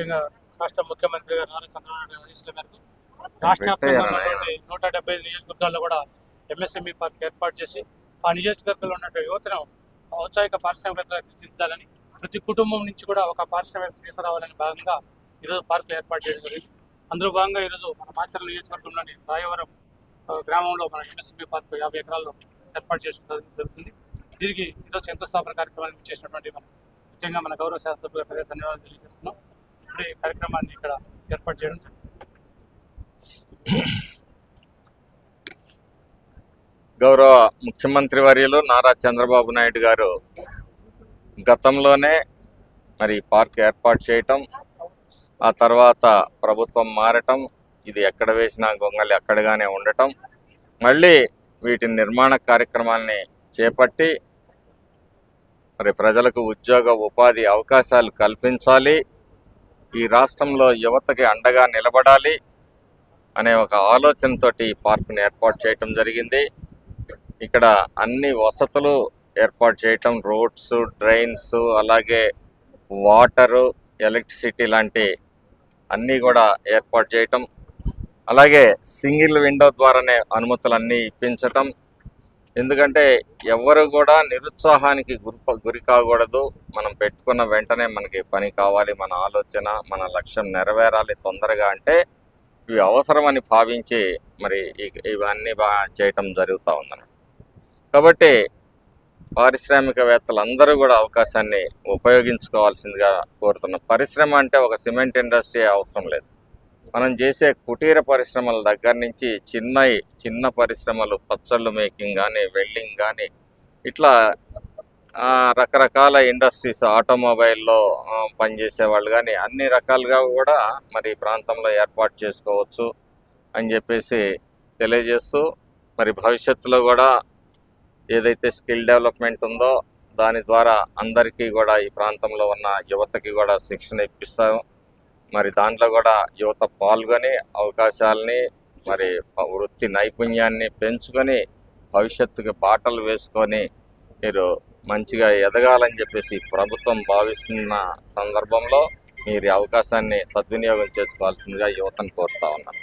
ముఖ్యంగా రాష్ట్ర ముఖ్యమంత్రి గారు నారా చంద్రబాబు నాయుడు ఆదేశాల మేరకు రాష్ట్ర వ్యాప్తంగా ఉన్నటువంటి 175 నియోజకవర్గాల్లో కూడా ఎంఎస్ఎంఈ పార్క్ ఏర్పాటు చేసి ఆ నియోజకవర్గంలో ఉన్నటువంటి యువతను ఔత్సాహిక పారిశ్రామికవేత్తగా తీర్చిదిద్దాలని, ప్రతి కుటుంబం నుంచి కూడా ఒక పారిశ్రామిక తీసుకురావాలని భాగంగా ఈరోజు పార్కులు ఏర్పాటు చేయడం జరిగింది. అందులో భాగంగా ఈరోజు మన మాచర్ల నియోజకవర్గంలోని రాయవరం గ్రామంలో మన ఎంఎస్ఎంఈ పార్క్ 50 ఎకరాల్లో ఏర్పాటు చేసుకోవడం జరుగుతుంది. దీనికి ఈరోజు శంకుస్థాపన కార్యక్రమాన్ని చేసినటువంటి ముఖ్యంగా మన గౌరవ శాసనసభ్యులు గారికి ధన్యవాదాలు తెలియజేస్తున్నాం. ఇప్పుడు ఈ కార్యక్రమాన్ని ఇక్కడ ఏర్పాటు చేయడం జరిగింది. గౌరవ ముఖ్యమంత్రి వర్యులు నారా చంద్రబాబు నాయుడు గారు గతంలోనే మరి పార్క్ ఏర్పాటు చేయటం, ఆ తర్వాత ప్రభుత్వం మారటం, ఇది ఎక్కడ వేసినా గొంగళి అక్కడగానే ఉండటం, మళ్ళీ వీటి నిర్మాణ కార్యక్రమాన్ని చేపట్టి మరి ప్రజలకు ఉద్యోగ ఉపాధి అవకాశాలు కల్పించాలి, ఈ రాష్ట్రంలో యువతకి అండగా నిలబడాలి అనే ఒక ఆలోచనతోటి ఈ పార్కుని ఏర్పాటు చేయటం జరిగింది. ఇక్కడ అన్ని వసతులు ఏర్పాటు చేయటం, రోడ్స్, డ్రైన్స్, అలాగే వాటరు, ఎలక్ట్రిసిటీ లాంటి అన్నీ కూడా ఏర్పాటు చేయటం, అలాగే సింగిల్ విండో ద్వారానే అనుమతులన్నీ ఇప్పించటం. ఎందుకంటే ఎవరు కూడా నిరుత్సాహానికి గురి కాకూడదు. మనం పెట్టుకున్న వెంటనే మనకి పని కావాలి, మన ఆలోచన, మన లక్ష్యం నెరవేరాలి తొందరగా అంటే ఇవి అవసరమని భావించి మరి ఇవన్నీ చేయటం జరుగుతూ ఉందన్నమాట. కాబట్టి పారిశ్రామికవేత్తలందరూ కూడా అవకాశాన్ని ఉపయోగించుకోవాల్సిందిగా కోరుతున్నాం. పరిశ్రమ అంటే ఒక సిమెంట్ ఇండస్ట్రీ అవసరం లేదు. మనం చేసే కుటీర పరిశ్రమల దగ్గర నుంచి చిన్న పరిశ్రమలు, పచ్చళ్ళు మేకింగ్ కానీ, వెల్డింగ్ కానీ, ఇట్లా రకరకాల ఇండస్ట్రీస్, ఆటోమొబైల్లో పనిచేసే వాళ్ళు కానీ అన్ని రకాలుగా కూడా మరి ప్రాంతంలో ఏర్పాటు చేసుకోవచ్చు అని చెప్పేసి తెలియజేస్తూ, మరి భవిష్యత్తులో కూడా ఏదైతే స్కిల్ డెవలప్మెంట్ ఉందో దాని ద్వారా అందరికీ కూడా ఈ ప్రాంతంలో ఉన్న యువతకి కూడా శిక్షణ ఇప్పిస్తాం. మరి దాంట్లో కూడా యువత పాల్గొని అవకాశాలని, మరి వృత్తి నైపుణ్యాన్ని పెంచుకొని భవిష్యత్తుకి బాటలు వేసుకొని మీరు మంచిగా ఎదగాలని చెప్పేసి ప్రభుత్వం భావిస్తున్న సందర్భంలో మీరు అవకాశాన్ని సద్వినియోగం చేసుకోవాల్సిందిగా యువతను కోరుతా ఉన్నాను.